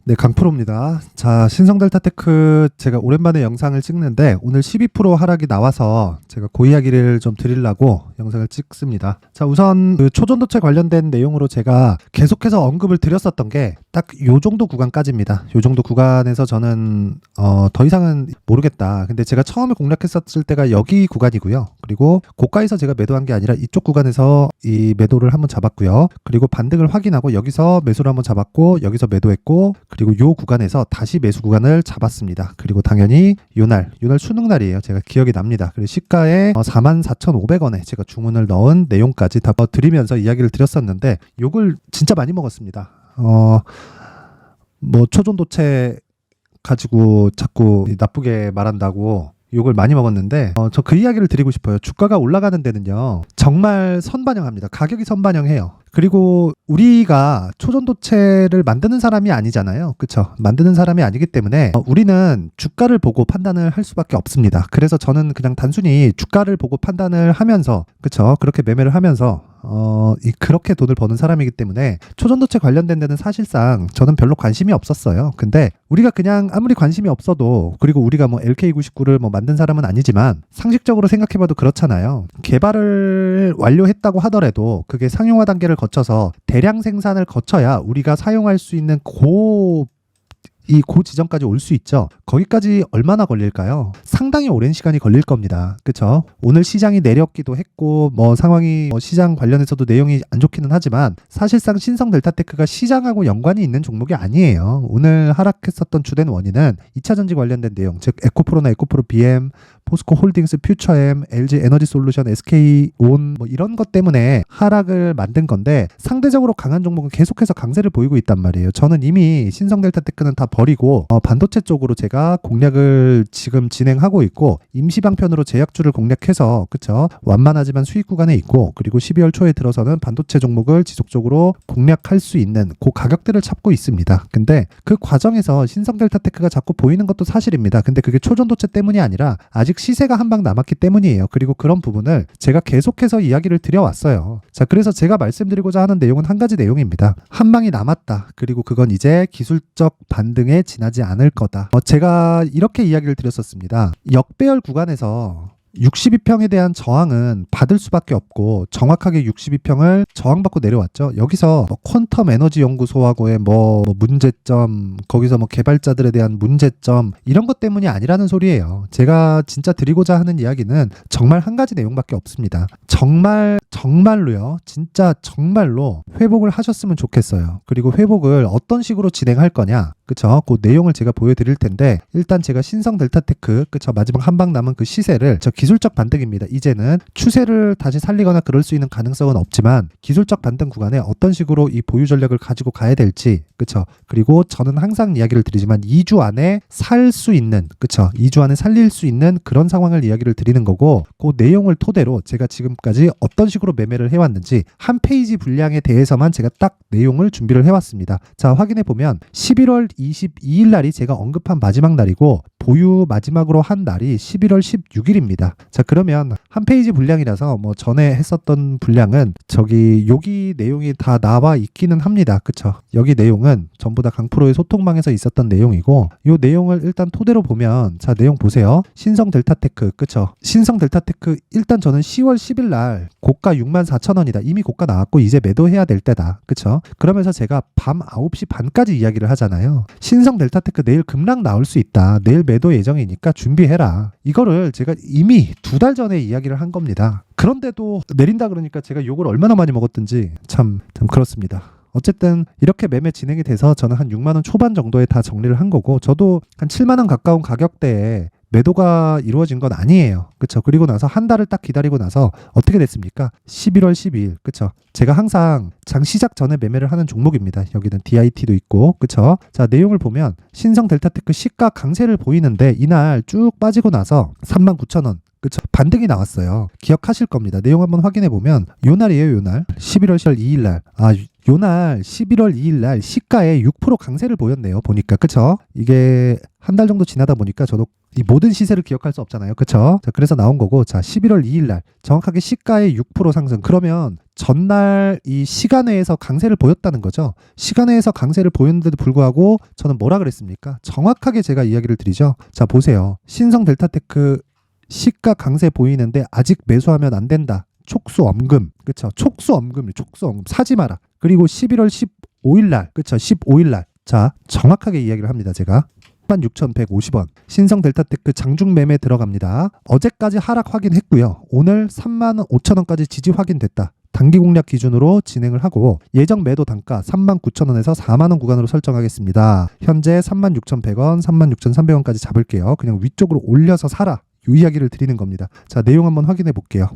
네, 강프로입니다. 자, 신성델타테크 제가 오랜만에 영상을 찍는데 오늘 12% 하락이 나와서 제가 그 이야기를 좀 드리려고 영상을 찍습니다. 자, 우선 그 초전도체 관련된 내용으로 제가 계속해서 언급을 드렸었던 게 딱 요 정도 구간까지입니다. 요 정도 구간에서 저는 더 이상은 모르겠다. 근데 제가 처음에 공략했었을 때가 여기 구간이고요. 그리고 고가에서 제가 매도한 게 아니라 이쪽 구간에서 이 매도를 한번 잡았고요. 그리고 반등을 확인하고 여기서 매수를 한번 잡았고 여기서 매도했고 그리고 요 구간에서 다시 매수 구간을 잡았습니다. 그리고 당연히 요날 수능날이에요. 제가 기억이 납니다. 그리고 시가에 44,500원에 제가 주문을 넣은 내용까지 다 드리면서 이야기를 드렸었는데 욕을 진짜 많이 먹었습니다. 뭐 초전도체 가지고 자꾸 나쁘게 말한다고 욕을 많이 먹었는데 저 그 이야기를 드리고 싶어요. 주가가 올라가는 데는요 정말 선반영합니다. 가격이 선반영해요. 그리고 우리가 초전도체를 만드는 사람이 아니잖아요. 그쵸? 만드는 사람이 아니기 때문에 우리는 주가를 보고 판단을 할 수밖에 없습니다. 그래서 저는 그냥 단순히 주가를 보고 판단을 하면서 그쵸? 그렇게 매매를 하면서 그렇게 돈을 버는 사람이기 때문에 초전도체 관련된 데는 사실상 저는 별로 관심이 없었어요. 근데 우리가 그냥 아무리 관심이 없어도 그리고 우리가 뭐 LK99를 뭐 만든 사람은 아니지만 상식적으로 생각해봐도 그렇잖아요. 개발을 완료했다고 하더라도 그게 상용화 단계를 거쳐서 대량 생산을 거쳐야 우리가 사용할 수 있는 고 지점까지 올 수 있죠. 거기까지 얼마나 걸릴까요? 상당히 오랜 시간이 걸릴 겁니다. 그쵸? 오늘 시장이 내렸기도 했고 뭐 상황이 시장 관련해서도 내용이 안 좋기는 하지만 사실상 신성델타테크가 시장하고 연관이 있는 종목이 아니에요. 오늘 하락했었던 주된 원인은 2차전지 관련된 내용, 즉 에코프로나 에코프로 BM, 포스코홀딩스, 퓨처엠, LG 에너지솔루션, SK온 뭐 이런 것 때문에 하락을 만든 건데 상대적으로 강한 종목은 계속해서 강세를 보이고 있단 말이에요. 저는 이미 신성델타테크는 다 버리고 반도체 쪽으로 제가 공략을 지금 진행하고 있고 임시방편으로 제약주를 공략해서 그쵸 완만하지만 수익 구간에 있고 그리고 12월 초에 들어서는 반도체 종목을 지속적으로 공략할 수 있는 그 가격대를 찾고 있습니다. 근데 그 과정에서 신성델타테크가 자꾸 보이는 것도 사실입니다. 근데 그게 초전도체 때문이 아니라 아직 시세가 한 방 남았기 때문이에요. 그리고 그런 부분을 제가 계속해서 이야기를 드려왔어요. 자, 그래서 제가 말씀드리고자 하는 내용은 한 가지 내용입니다. 한 방이 남았다. 그리고 그건 이제 기술적 반등에 지나지 않을 거다. 제가 이렇게 이야기를 드렸었습니다. 역배열 구간에서 62평에 대한 저항은 받을 수밖에 없고 정확하게 62평을 저항받고 내려왔죠. 여기서 퀀텀 에너지 연구소하고의 문제점, 거기서 개발자들에 대한 문제점 이런 것 때문이 아니라는 소리예요. 제가 진짜 드리고자 하는 이야기는 정말 한 가지 내용밖에 없습니다. 정말로요. 진짜 정말로 회복을 하셨으면 좋겠어요. 그리고 회복을 어떤 식으로 진행할 거냐. 그쵸? 그 내용을 제가 보여드릴 텐데 일단 제가 신성델타테크 그쵸? 마지막 한 방 남은 그 시세를 기술적 반등입니다. 이제는 추세를 다시 살리거나 그럴 수 있는 가능성은 없지만 기술적 반등 구간에 어떤 식으로 이 보유 전략을 가지고 가야 될지 그쵸? 그리고 저는 항상 이야기를 드리지만 2주 안에 살 수 있는 그쵸? 2주 안에 살릴 수 있는 그런 상황을 이야기를 드리는 거고 그 내용을 토대로 제가 지금까지 어떤 식으로 매매를 해왔는지 한 페이지 분량에 대해서만 제가 딱 내용을 준비를 해왔습니다. 자, 확인해 보면 11월 22일 날이 제가 언급한 마지막 날이고 보유 마지막으로 한 날이 11월 16일입니다. 자, 그러면 한 페이지 분량이라서 전에 했었던 분량은 여기 내용이 다 나와 있기는 합니다. 그쵸? 여기 내용은 전부 다 강프로의 소통방에서 있었던 내용이고 이 내용을 일단 토대로 보면 자, 내용 보세요. 신성델타테크 그쵸? 신성델타테크 일단 저는 10월 10일 날 고가 64,000원이다. 이미 고가 나왔고 이제 매도해야 될 때다. 그쵸? 그러면서 제가 밤 9시 반까지 이야기를 하잖아요. 신성델타테크 내일 급락 나올 수 있다. 내일 매도 예정이니까 준비해라. 이거를 제가 이미 2달 전에 이야기를 한 겁니다. 그런데도 내린다 그러니까 제가 욕을 얼마나 많이 먹었든지 참 그렇습니다. 어쨌든 이렇게 매매 진행이 돼서 저는 한 6만원 초반 정도에 다 정리를 한 거고 저도 한 7만원 가까운 가격대에 매도가 이루어진 건 아니에요. 그쵸? 그리고 나서 한 달을 딱 기다리고 나서 어떻게 됐습니까? 11월 12일. 그쵸? 제가 항상 장 시작 전에 매매를 하는 종목입니다. 여기는 DIT도 있고. 그쵸? 자, 내용을 보면 신성델타테크 시가 강세를 보이는데 이날 쭉 빠지고 나서 39,000원. 그쵸? 반등이 나왔어요. 기억하실 겁니다. 내용 한번 확인해 보면 요 날이에요. 요 날. 11월 2일 날. 요날 11월 2일 날 시가에 6% 강세를 보였네요. 보니까. 그쵸? 이게 한 달 정도 지나다 보니까 저도 이 모든 시세를 기억할 수 없잖아요. 그쵸? 자, 그래서 나온 거고, 자, 11월 2일 날 정확하게 시가의 6% 상승. 그러면 전날 이 시간외에서 강세를 보였다는 거죠. 시간외에서 강세를 보였는데도 불구하고 저는 뭐라 그랬습니까? 정확하게 제가 이야기를 드리죠. 자, 보세요. 신성 델타테크 시가 강세 보이는데 아직 매수하면 안 된다. 촉수 엄금. 그쵸? 촉수 엄금. 사지 마라. 그리고 11월 15일 날. 그쵸? 15일 날. 자, 정확하게 이야기를 합니다. 제가. 36,150원. 신성 델타테크 장중 매매 들어갑니다. 어제까지 하락 확인했고요. 오늘 35,000원까지 지지 확인됐다. 단기 공략 기준으로 진행을 하고 예정 매도 단가 39,000원에서 4만원 구간으로 설정하겠습니다. 현재 36,100원, 36,300원까지 잡을게요. 그냥 위쪽으로 올려서 사라. 이 이야기를 드리는 겁니다. 자, 내용 한번 확인해 볼게요.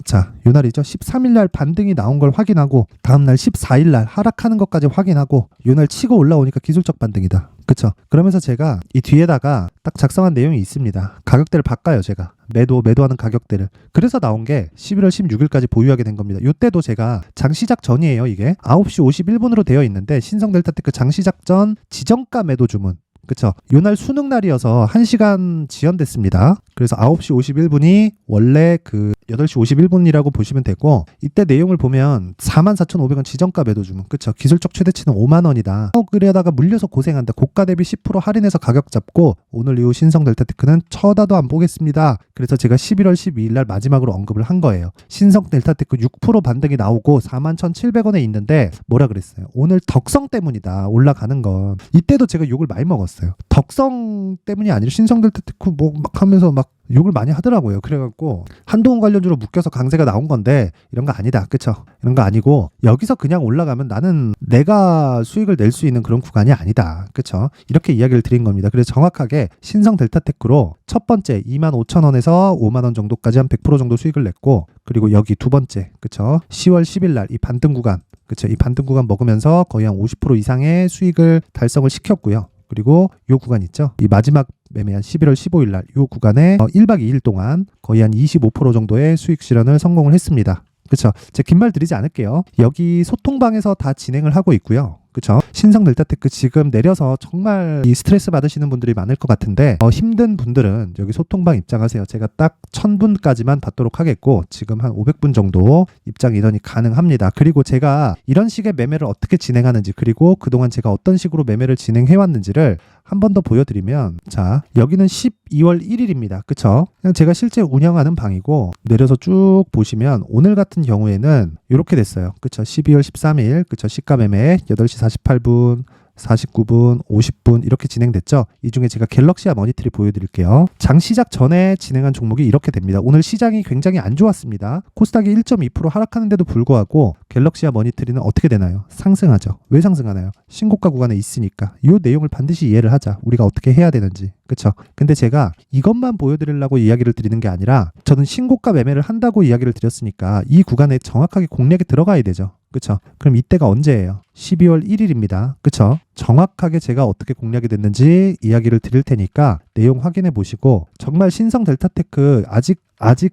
자, 요 날이죠. 13일 날 반등이 나온 걸 확인하고 다음 날 14일 날 하락하는 것까지 확인하고 요 날 치고 올라오니까 기술적 반등이다. 그쵸? 그러면서 제가 이 뒤에다가 딱 작성한 내용이 있습니다. 가격대를 바꿔요, 제가. 매도하는 가격대를. 그래서 나온 게 11월 16일까지 보유하게 된 겁니다. 요때도 제가 장시작 전이에요, 이게. 9시 51분으로 되어 있는데 신성 델타테크 장시작 전 지정가 매도 주문. 그쵸? 요날 수능 날이어서 1시간 지연됐습니다. 그래서 9시 51분이 원래 그 8시 51분이라고 보시면 되고 이때 내용을 보면 44,500원 지정가 매도 주문. 그쵸? 기술적 최대치는 5만원이다. 그러다가 물려서 고생한다. 고가 대비 10% 할인해서 가격 잡고 오늘 이후 신성 델타테크는 쳐다도 안 보겠습니다. 그래서 제가 11월 12일 날 마지막으로 언급을 한 거예요. 신성 델타테크 6% 반등이 나오고 41,700원에 있는데 뭐라 그랬어요? 오늘 덕성 때문이다. 올라가는 건. 이때도 제가 욕을 많이 먹었어요. 덕성 때문이 아니라 신성 델타테크 뭐 막 하면서 막 욕을 많이 하더라고요. 그래갖고 한동훈 관련주로 묶여서 강세가 나온 건데 이런 거 아니다. 그쵸? 이런 거 아니고 여기서 그냥 올라가면 나는 내가 수익을 낼 수 있는 그런 구간이 아니다. 그쵸? 이렇게 이야기를 드린 겁니다. 그래서 정확하게 신성 델타테크로 첫 번째 25,000원에서 5만원 정도까지 한 100% 정도 수익을 냈고 그리고 여기 두 번째 그쵸? 10월 10일 날 이 반등 구간 그쵸? 이 반등 구간 먹으면서 거의 한 50% 이상의 수익을 달성을 시켰고요. 그리고 요 구간 있죠. 이 마지막 매매한 11월 15일 날 요 구간에 1박 2일 동안 거의 한 25% 정도의 수익 실현을 성공을 했습니다. 그쵸? 제가 긴 말 드리지 않을게요. 여기 소통방에서 다 진행을 하고 있고요. 그쵸? 신성 델타테크 지금 내려서 정말 이 스트레스 받으시는 분들이 많을 것 같은데 힘든 분들은 여기 소통방 입장하세요. 제가 딱 1000분까지만 받도록 하겠고 지금 한 500분 정도 입장 인원이 가능합니다. 그리고 제가 이런 식의 매매를 어떻게 진행하는지 그리고 그동안 제가 어떤 식으로 매매를 진행해 왔는지를 한 번 더 보여드리면 자 여기는 12월 1일입니다. 그쵸? 그냥 제가 실제 운영하는 방이고 내려서 쭉 보시면 오늘 같은 경우에는 이렇게 됐어요. 그쵸? 12월 13일 그쵸? 시가 매매 8시 48분 49분, 50분 이렇게 진행됐죠. 이 중에 제가 갤럭시아 머니트리 보여드릴게요. 장 시작 전에 진행한 종목이 이렇게 됩니다. 오늘 시장이 굉장히 안 좋았습니다. 코스닥이 1.2% 하락하는데도 불구하고 갤럭시아 머니트리는 어떻게 되나요? 상승하죠. 왜 상승하나요? 신고가 구간에 있으니까. 이 내용을 반드시 이해를 하자. 우리가 어떻게 해야 되는지. 그쵸? 근데 제가 이것만 보여드리려고 이야기를 드리는 게 아니라 저는 신고가 매매를 한다고 이야기를 드렸으니까 이 구간에 정확하게 공략이 들어가야 되죠. 그쵸? 그럼 이때가 언제예요? 12월 1일입니다. 그쵸? 정확하게 제가 어떻게 공략이 됐는지 이야기를 드릴 테니까 내용 확인해 보시고 정말 신성 델타테크 아직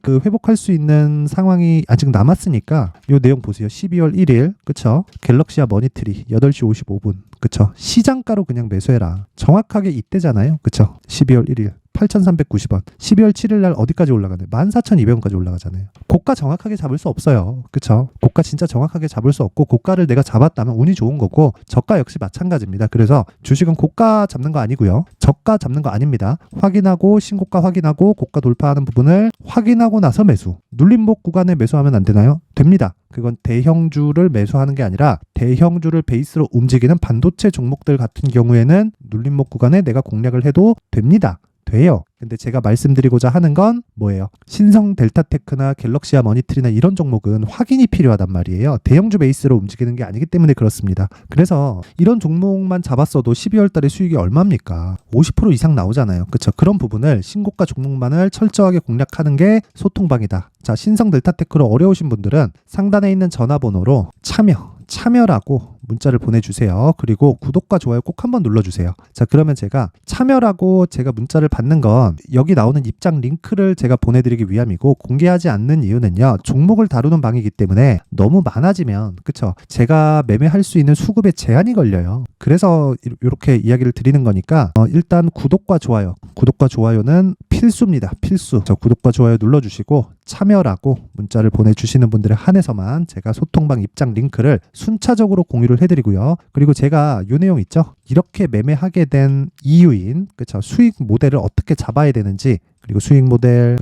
그 회복할 수 있는 상황이 아직 남았으니까 요 내용 보세요. 12월 1일 그쵸? 갤럭시아 머니트리 8시 55분 그쵸? 시장가로 그냥 매수해라. 정확하게 이때잖아요. 그쵸? 12월 1일 8,390원. 12월 7일 날 어디까지 올라가나요? 14,200원까지 올라가잖아요. 고가 정확하게 잡을 수 없어요. 그쵸? 고가 진짜 정확하게 잡을 수 없고 고가를 내가 잡았다면 운이 좋은 거고 저가 역시 마찬가지입니다. 그래서 주식은 고가 잡는 거 아니고요. 저가 잡는 거 아닙니다. 확인하고 신고가 확인하고 고가 돌파하는 부분을 확인하고 나서 매수. 눌림목 구간에 매수하면 안 되나요? 됩니다. 그건 대형주를 매수하는 게 아니라 대형주를 베이스로 움직이는 반도체 종목들 같은 경우에는 눌림목 구간에 내가 공략을 해도 됩니다. 돼요. 근데 제가 말씀드리고자 하는 건 뭐예요? 신성 델타테크나 갤럭시아 머니트리나 이런 종목은 확인이 필요하단 말이에요. 대형주 베이스로 움직이는 게 아니기 때문에 그렇습니다. 그래서 이런 종목만 잡았어도 12월 달에 수익이 얼마입니까? 50% 이상 나오잖아요. 그쵸? 그런 부분을 신고가 종목만을 철저하게 공략하는 게 소통방이다. 자, 신성 델타테크로 어려우신 분들은 상단에 있는 전화번호로 참여 참여라고 문자를 보내주세요. 그리고 구독과 좋아요 꼭 한번 눌러주세요. 자, 그러면 제가 참여라고 제가 문자를 받는 건 여기 나오는 입장 링크를 제가 보내드리기 위함이고, 공개하지 않는 이유는요, 종목을 다루는 방이기 때문에 너무 많아지면, 그쵸, 제가 매매할 수 있는 수급에 제한이 걸려요. 그래서 이렇게 이야기를 드리는 거니까 일단 구독과 좋아요는 필수입니다. 필수. 구독과 좋아요 눌러주시고 참여라고 문자를 보내주시는 분들에 한해서만 제가 소통방 입장 링크를 순차적으로 공유를 해드리고요. 그리고 제가 이 내용 있죠? 이렇게 매매하게 된 이유인, 그쵸, 수익 모델을 어떻게 잡아야 되는지, 그리고 수익 모델,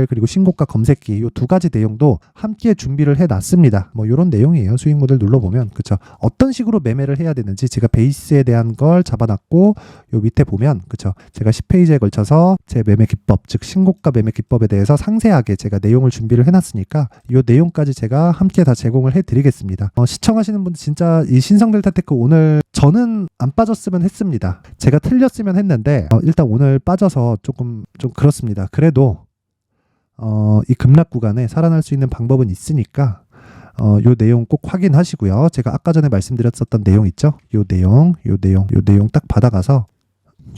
그리고 신고가 검색기, 이 두 가지 내용도 함께 준비를 해놨습니다. 뭐 이런 내용이에요. 수익 모델 눌러보면, 그쵸, 어떤 식으로 매매를 해야 되는지 제가 베이스에 대한 걸 잡아놨고, 요 밑에 보면, 그쵸, 제가 10페이지에 걸쳐서 제 매매 기법, 즉 신고가 매매 기법에 대해서 상세하게 제가 내용을 준비를 해놨으니까 이 내용까지 제가 함께 다 제공을 해드리겠습니다. 시청하시는 분들 진짜 이 신성델타테크 오늘 저는 안 빠졌으면 했습니다. 제가 틀렸으면 했는데 일단 오늘 빠져서 조금 좀 그렇습니다. 그래도 이 급락 구간에 살아날 수 있는 방법은 있으니까 요 내용 꼭 확인하시고요. 제가 아까 전에 말씀드렸었던 내용 있죠? 요 내용 딱 받아가서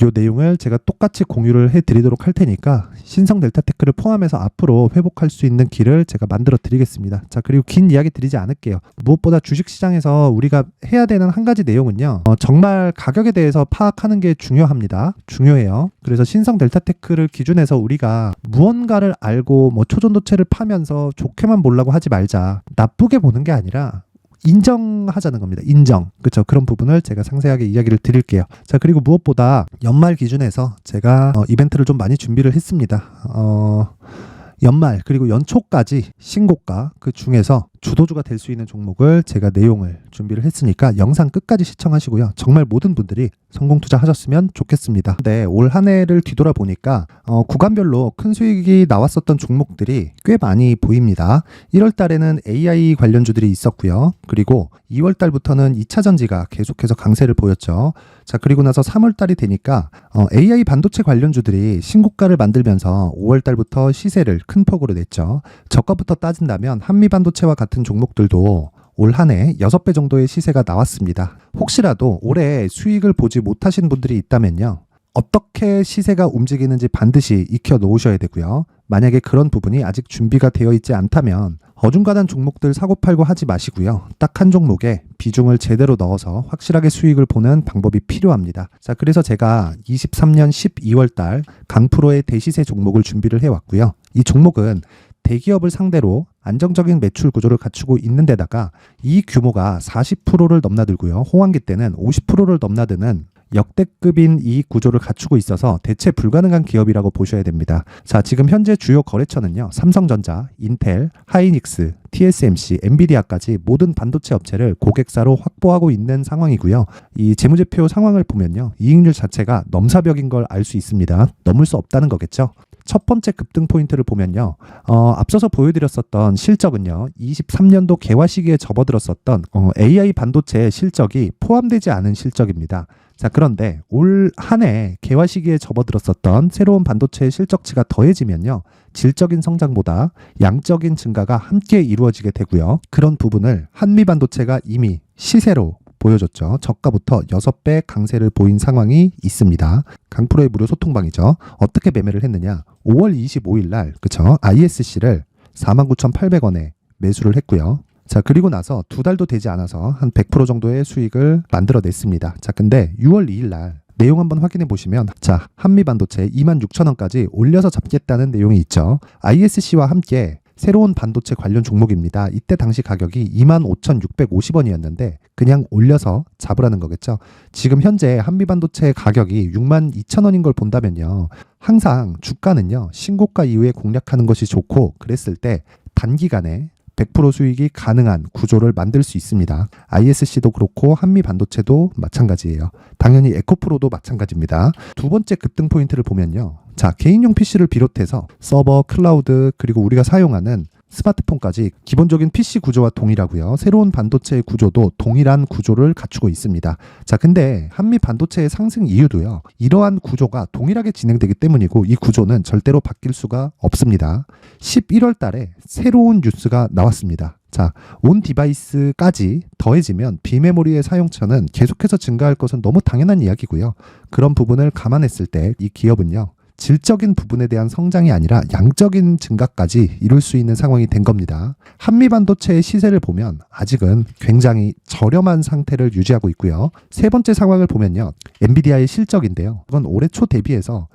이 내용을 제가 똑같이 공유를 해드리도록 할 테니까 신성 델타테크를 포함해서 앞으로 회복할 수 있는 길을 제가 만들어 드리겠습니다. 자, 그리고 긴 이야기 드리지 않을게요. 무엇보다 주식시장에서 우리가 해야 되는 한 가지 내용은요, 정말 가격에 대해서 파악하는 게 중요해요. 그래서 신성 델타테크를 기준해서 우리가 무언가를 알고 뭐 초전도체를 파면서 좋게만 보려고 하지 말자, 나쁘게 보는 게 아니라 인정하자는 겁니다. 인정. 그렇죠. 그런 부분을 제가 상세하게 이야기를 드릴게요. 자, 그리고 무엇보다 연말 기준에서 제가 이벤트를 좀 많이 준비를 했습니다. 연말 그리고 연초까지 신고가, 그 중에서 주도주가 될 수 있는 종목을 제가 내용을 준비를 했으니까 영상 끝까지 시청하시고요. 정말 모든 분들이 성공 투자하셨으면 좋겠습니다. 근데 올 한 해를 뒤돌아보니까 구간별로 큰 수익이 나왔었던 종목들이 꽤 많이 보입니다. 1월 달에는 AI 관련주들이 있었고요. 그리고 2월 달부터는 2차 전지가 계속해서 강세를 보였죠. 자, 그리고 나서 3월 달이 되니까 AI 반도체 관련주들이 신고가를 만들면서 5월 달부터 시세를 큰 폭으로 냈죠. 저가부터 따진다면 한미 반도체와 같은 종목들도 올 한 해 6배 정도의 시세가 나왔습니다. 혹시라도 올해 수익을 보지 못하신 분들이 있다면요, 어떻게 시세가 움직이는지 반드시 익혀 놓으셔야 되고요. 만약에 그런 부분이 아직 준비가 되어 있지 않다면 어중간한 종목들 사고팔고 하지 마시고요. 딱 한 종목에 비중을 제대로 넣어서 확실하게 수익을 보는 방법이 필요합니다. 자, 그래서 제가 23년 12월 달 강프로의 대시세 종목을 준비를 해왔고요. 이 종목은 대기업을 상대로 안정적인 매출 구조를 갖추고 있는 데다가 이 규모가 40%를 넘나들고요. 호황기 때는 50%를 넘나드는 역대급인 이익 구조를 갖추고 있어서 대체 불가능한 기업이라고 보셔야 됩니다. 자, 지금 현재 주요 거래처는요, 삼성전자, 인텔, 하이닉스, TSMC, 엔비디아까지 모든 반도체 업체를 고객사로 확보하고 있는 상황이고요. 이 재무제표 상황을 보면요, 이익률 자체가 넘사벽인 걸 알 수 있습니다. 넘을 수 없다는 거겠죠. 첫 번째 급등 포인트를 보면요, 앞서서 보여드렸었던 실적은요, 23년도 개화 시기에 접어들었었던 AI 반도체 실적이 포함되지 않은 실적입니다. 자, 그런데 올 한 해 개화 시기에 접어들었었던 새로운 반도체의 실적치가 더해지면요, 질적인 성장보다 양적인 증가가 함께 이루어지게 되고요. 그런 부분을 한미 반도체가 이미 시세로 보여줬죠. 저가부터 6배 강세를 보인 상황이 있습니다. 강프로의 무료 소통방이죠. 어떻게 매매를 했느냐? 5월 25일 날, 그쵸? ISC를 49,800원에 매수를 했고요. 자, 그리고 나서 두 달도 되지 않아서 한 100% 정도의 수익을 만들어냈습니다. 자, 근데 6월 2일 날 내용 한번 확인해 보시면, 자, 한미반도체 26,000원까지 올려서 잡겠다는 내용이 있죠. ISC와 함께 새로운 반도체 관련 종목입니다. 이때 당시 가격이 25,650원이었는데 그냥 올려서 잡으라는 거겠죠. 지금 현재 한미반도체 가격이 62,000원인 걸 본다면요, 항상 주가는요, 신고가 이후에 공략하는 것이 좋고, 그랬을 때 단기간에 100% 수익이 가능한 구조를 만들 수 있습니다. ISC도 그렇고 한미 반도체도 마찬가지예요. 당연히 에코프로도 마찬가지입니다. 두 번째 급등 포인트를 보면요, 자, 개인용 PC를 비롯해서 서버, 클라우드, 그리고 우리가 사용하는 스마트폰까지 기본적인 PC 구조와 동일하고요. 새로운 반도체의 구조도 동일한 구조를 갖추고 있습니다. 자, 근데 한미 반도체의 상승 이유도요, 이러한 구조가 동일하게 진행되기 때문이고, 이 구조는 절대로 바뀔 수가 없습니다. 11월 달에 새로운 뉴스가 나왔습니다. 자, 온 디바이스까지 더해지면 비메모리의 사용처는 계속해서 증가할 것은 너무 당연한 이야기고요. 그런 부분을 감안했을 때 이 기업은요, 질적인 부분에 대한 성장이 아니라 양적인 증가까지 이룰 수 있는 상황이 된 겁니다. 한미반도체의 시세를 보면 아직은 굉장히 저렴한 상태를 유지하고 있고요. 세 번째 상황을 보면요, 엔비디아의 실적인데요. 그건 올해 초 대비해서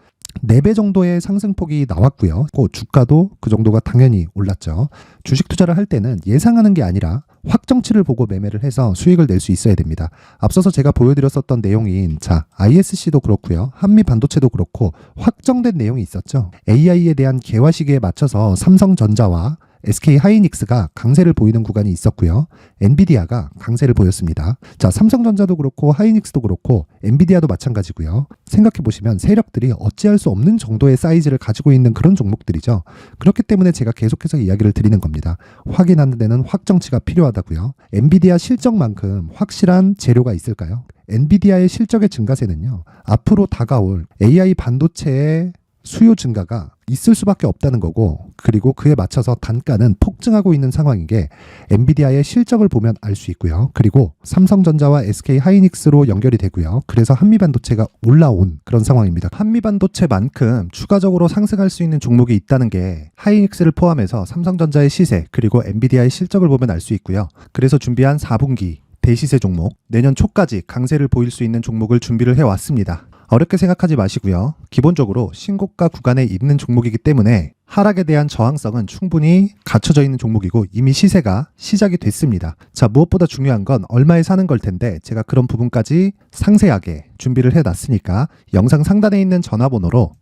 4배 정도의 상승폭이 나왔고요. 주가도 그 정도가 당연히 올랐죠. 주식 투자를 할 때는 예상하는 게 아니라 확정치를 보고 매매를 해서 수익을 낼 수 있어야 됩니다. 앞서서 제가 보여드렸었던 내용인 ISC도 그렇고요. 한미반도체도 그렇고 확정된 내용이 있었죠. AI에 대한 개화 시기에 맞춰서 삼성전자와 SK 하이닉스가 강세를 보이는 구간이 있었고요. 엔비디아가 강세를 보였습니다. 자, 삼성전자도 그렇고 하이닉스도 그렇고 엔비디아도 마찬가지고요. 생각해 보시면 세력들이 어찌할 수 없는 정도의 사이즈를 가지고 있는 그런 종목들이죠. 그렇기 때문에 제가 계속해서 이야기를 드리는 겁니다. 확인하는 데는 확정치가 필요하다고요. 엔비디아 실적만큼 확실한 재료가 있을까요? 엔비디아의 실적의 증가세는요, 앞으로 다가올 AI 반도체의 수요 증가가 있을 수밖에 없다는 거고, 그리고 그에 맞춰서 단가는 폭증하고 있는 상황인 게 엔비디아의 실적을 보면 알 수 있고요. 그리고 삼성전자와 SK 하이닉스로 연결이 되고요. 그래서 한미반도체가 올라온 그런 상황입니다. 한미반도체만큼 추가적으로 상승할 수 있는 종목이 있다는 게 하이닉스를 포함해서 삼성전자의 시세 그리고 엔비디아의 실적을 보면 알 수 있고요. 그래서 준비한 4분기 대시세 종목, 내년 초까지 강세를 보일 수 있는 종목을 준비를 해왔습니다. 어렵게 생각하지 마시고요. 기본적으로 신고가 구간에 있는 종목이기 때문에 하락에 대한 저항성은 충분히 갖춰져 있는 종목이고 이미 시세가 시작이 됐습니다. 자, 무엇보다 중요한 건 얼마에 사는 걸 텐데 제가 그런 부분까지 상세하게 준비를 해놨으니까 영상 상단에 있는 전화번호로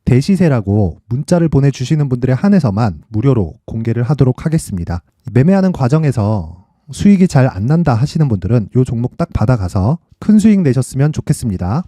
대시세라고 문자를 보내주시는 분들에 한해서만 무료로 공개를 하도록 하겠습니다. 매매하는 과정에서 수익이 잘 안 난다 하시는 분들은 이 종목 딱 받아가서 큰 수익 내셨으면 좋겠습니다.